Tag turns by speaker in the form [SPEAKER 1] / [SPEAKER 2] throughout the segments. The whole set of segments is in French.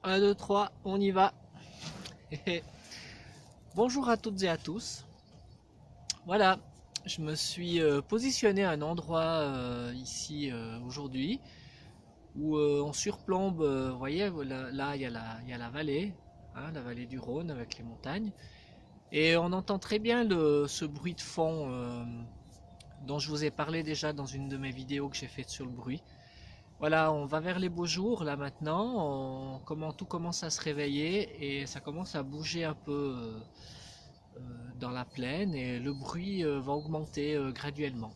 [SPEAKER 1] 1, 2, 3, on y va. Bonjour à toutes et à tous. Voilà, je me suis positionné à un endroit ici aujourd'hui où on surplombe, vous voyez, là il y a la vallée, hein, la vallée du Rhône avec les montagnes. Et on entend très bien ce bruit de fond dont je vous ai parlé déjà dans une de mes vidéos que j'ai faites sur le bruit. Voilà, on va vers les beaux jours là maintenant, tout commence à se réveiller et ça commence à bouger un peu euh, dans la plaine et le bruit va augmenter graduellement.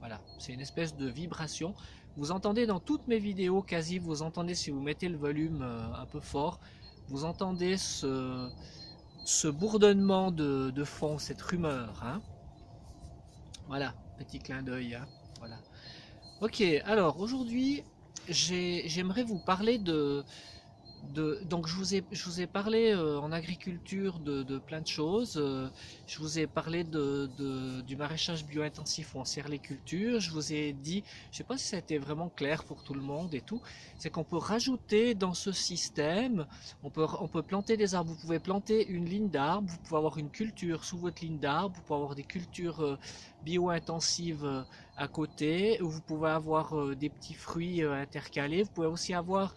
[SPEAKER 1] Voilà, c'est une espèce de vibration. Vous entendez dans toutes mes vidéos quasi, vous entendez si vous mettez le volume un peu fort, vous entendez ce bourdonnement de fond, cette rumeur, hein. Voilà, petit clin d'œil, hein. Voilà. Ok, alors aujourd'hui, j'aimerais vous parler donc je vous ai parlé en agriculture de plein de choses. Je vous ai parlé du maraîchage bio-intensif où on sert les cultures. Je vous ai dit, je ne sais pas si ça a été vraiment clair pour tout le monde et tout, c'est qu'on peut rajouter dans ce système, on peut planter des arbres. Vous pouvez planter une ligne d'arbres, vous pouvez avoir une culture sous votre ligne d'arbres, vous pouvez avoir des cultures bio-intensives à côté, vous pouvez avoir des petits fruits intercalés, vous pouvez aussi avoir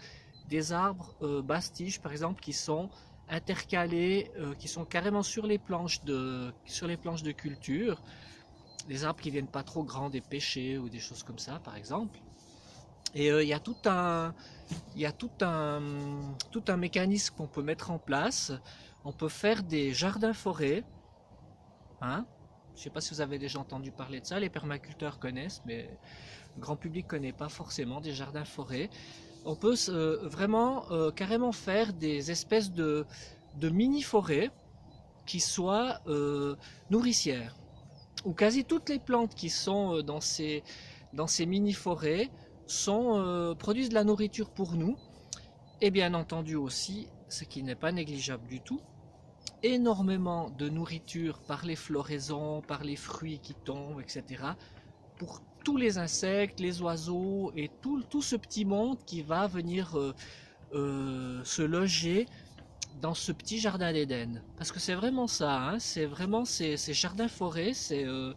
[SPEAKER 1] des arbres bastiges par exemple qui sont intercalés, qui sont carrément sur les planches de culture, des arbres qui viennent pas trop grands, des pêchers ou des choses comme ça par exemple. Et il y a tout un mécanisme qu'on peut mettre en place. On peut faire des jardins forêts, hein. Je ne sais pas si vous avez déjà entendu parler de ça, les permaculteurs connaissent, mais le grand public ne connaît pas forcément des jardins forêts. On peut vraiment carrément faire des espèces de mini-forêts qui soient nourricières. Où quasi toutes les plantes qui sont dans ces mini-forêts produisent de la nourriture pour nous. Et bien entendu aussi, ce qui n'est pas négligeable du tout, énormément de nourriture par les floraisons, par les fruits qui tombent, etc. Pour tous les insectes, les oiseaux et tout ce petit monde qui va venir se loger dans ce petit jardin d'Éden. Parce que c'est vraiment ça, hein, c'est vraiment ces jardins forêts, c'est le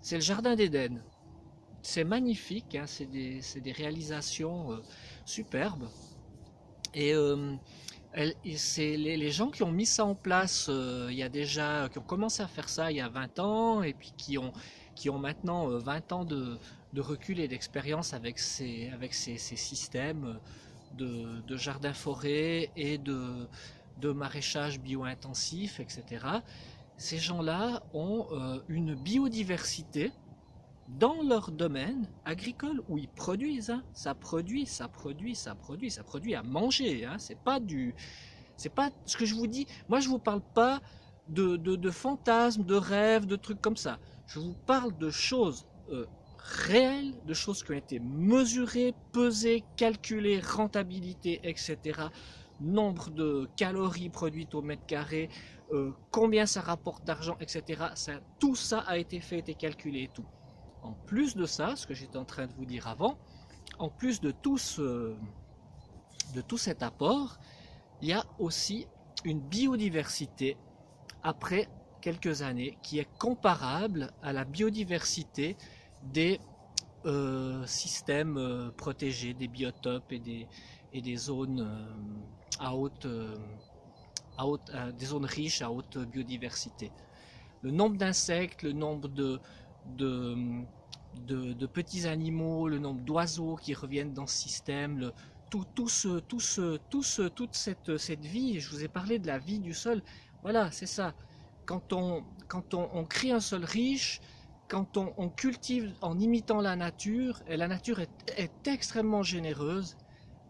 [SPEAKER 1] jardin d'Éden. C'est magnifique, hein, c'est des réalisations superbes. Et c'est les gens qui ont mis ça en place il y a déjà, qui ont commencé à faire ça il y a 20 ans, et puis qui ont maintenant 20 ans de recul et d'expérience avec ces systèmes de jardins-forêts et de maraîchage bio-intensif, etc. Ces gens-là ont une biodiversité dans leur domaine agricole où ils produisent, hein. Ça produit, ça produit, ça produit, ça produit à manger, hein. C'est pas ce que je vous dis. Moi, je vous parle pas de fantasmes, de rêves, de trucs comme ça. Je vous parle de choses réelles, de choses qui ont été mesurées, pesées, calculées, rentabilité, etc. Nombre de calories produites au mètre carré, combien ça rapporte d'argent, etc. Tout ça a été fait et calculé et tout. En plus de ça, ce que j'étais en train de vous dire avant, en plus de tout cet apport, il y a aussi une biodiversité après quelques années qui est comparable à la biodiversité des systèmes protégés, des biotopes et des zones des zones riches à haute biodiversité. Le nombre d'insectes, le nombre de, de petits animaux, le nombre d'oiseaux qui reviennent dans ce système, toute cette vie, je vous ai parlé de la vie du sol, voilà, c'est ça. On crée un sol riche, quand on cultive en imitant la nature, et la nature est extrêmement généreuse,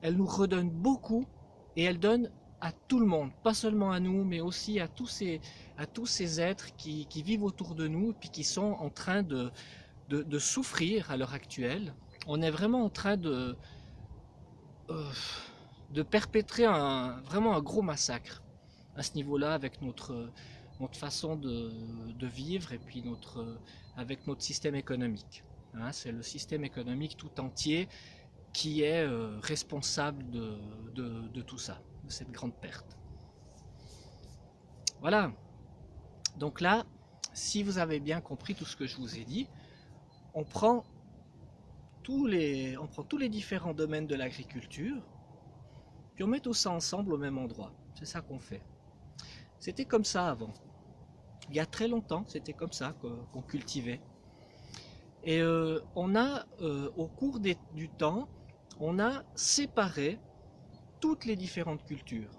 [SPEAKER 1] elle nous redonne beaucoup et elle donne à tout le monde, pas seulement à nous, mais aussi à tous ces êtres qui vivent autour de nous et puis qui sont en train de souffrir à l'heure actuelle. On est vraiment en train euh, de perpétrer vraiment un gros massacre à ce niveau-là avec notre façon de vivre et puis avec notre système économique. Hein, c'est le système économique tout entier qui est responsable de tout ça. de cette grande perte. Voilà. Donc là, si vous avez bien compris tout ce que je vous ai dit, on prend tous les différents domaines de l'agriculture, puis on met tout ça ensemble au même endroit. C'est ça qu'on fait. C'était comme ça avant. Il y a très longtemps, c'était comme ça qu'on cultivait. Et au cours du temps, on a séparé toutes les différentes cultures.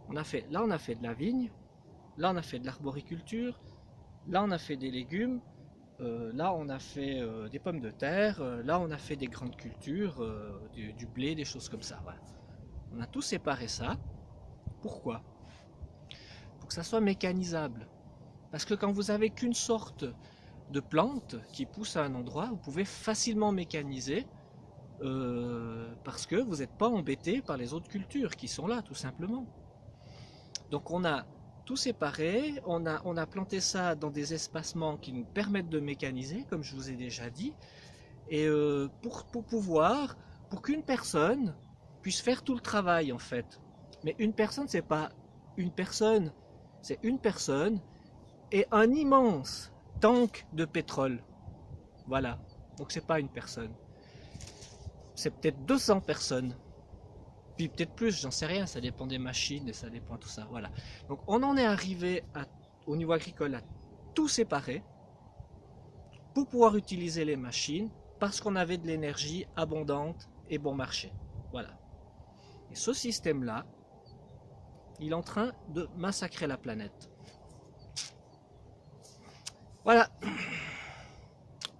[SPEAKER 1] Là, on a fait de la vigne, là, on a fait de l'arboriculture, là, on a fait des légumes, là, on a fait des pommes de terre, là, on a fait des grandes cultures, du blé, des choses comme ça. Voilà. On a tout séparé ça. Pourquoi? Pour que ça soit mécanisable. Parce que quand vous avez qu'une sorte de plante qui pousse à un endroit, vous pouvez facilement mécaniser parce que vous n'êtes pas embêté par les autres cultures qui sont là, tout simplement. Donc on a tout séparé, on a planté ça dans des espacements qui nous permettent de mécaniser, comme je vous ai déjà dit, et pour qu'une personne puisse faire tout le travail en fait. Mais une personne, c'est pas une personne, c'est une personne et un immense tank de pétrole. Voilà. Donc c'est pas une personne. C'est peut-être 200 personnes. Puis peut-être plus, j'en sais rien, ça dépend des machines et ça dépend de tout ça. Voilà. Donc on en est arrivé au niveau agricole à tout séparer pour pouvoir utiliser les machines parce qu'on avait de l'énergie abondante et bon marché. Voilà. Et ce système-là, il est en train de massacrer la planète. Voilà.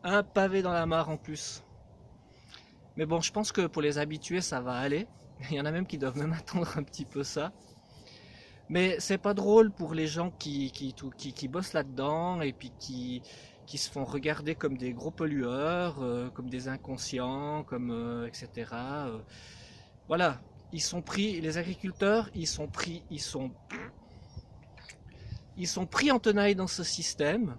[SPEAKER 1] Un pavé dans la mare en plus. Mais bon, je pense que pour les habitués, ça va aller. Il y en a même qui doivent même attendre un petit peu ça. Mais c'est pas drôle pour les gens qui bossent là-dedans et puis qui se font regarder comme des gros pollueurs, comme des inconscients, etc. Voilà, ils sont pris, les agriculteurs, ils sont pris en tenaille dans ce système.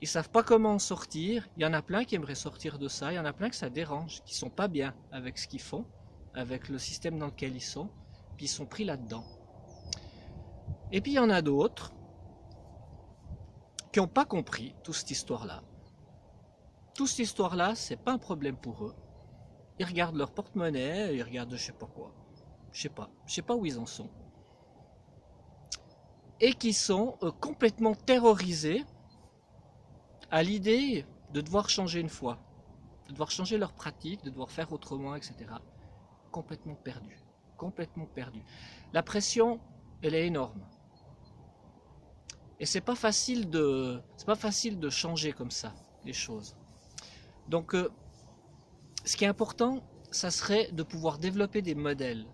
[SPEAKER 1] Ils savent pas comment en sortir. Il y en a plein qui aimeraient sortir de ça. Il y en a plein que ça dérange, qui sont pas bien avec ce qu'ils font, avec le système dans lequel ils sont. Puis ils sont pris là-dedans. Et puis il y en a d'autres qui n'ont pas compris toute cette histoire-là. Toute cette histoire-là, c'est pas un problème pour eux. Ils regardent leur porte-monnaie, ils regardent je sais pas quoi. Je sais pas où ils en sont. Et qui sont complètement terrorisés à l'idée de devoir changer une fois, de devoir changer leur pratique, de devoir faire autrement, etc. Complètement perdu. Complètement perdu. La pression, elle est énorme. Et c'est pas facile de changer comme ça les choses. Donc, ce qui est important, ça serait de pouvoir développer des modèles.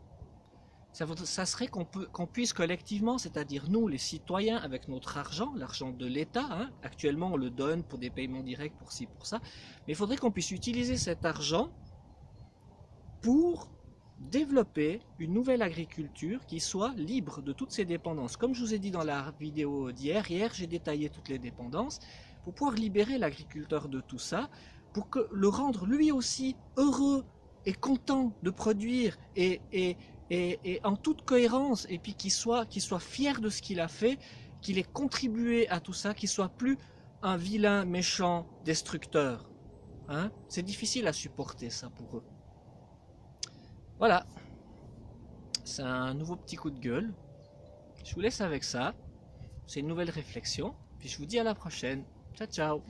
[SPEAKER 1] Ça serait qu'on puisse collectivement, c'est-à-dire nous, les citoyens, avec notre argent, l'argent de l'État, hein, actuellement on le donne pour des paiements directs, pour ci, pour ça, mais il faudrait qu'on puisse utiliser cet argent pour développer une nouvelle agriculture qui soit libre de toutes ces dépendances. Comme je vous ai dit dans la vidéo hier j'ai détaillé toutes les dépendances, pour pouvoir libérer l'agriculteur de tout ça, pour le rendre lui aussi heureux et content de produire et en toute cohérence, et puis qu'il soit fier de ce qu'il a fait, qu'il ait contribué à tout ça, qu'il soit plus un vilain, méchant, destructeur. Hein? C'est difficile à supporter ça pour eux. Voilà. C'est un nouveau petit coup de gueule. Je vous laisse avec ça. C'est une nouvelle réflexion. Puis je vous dis à la prochaine. Ciao, ciao.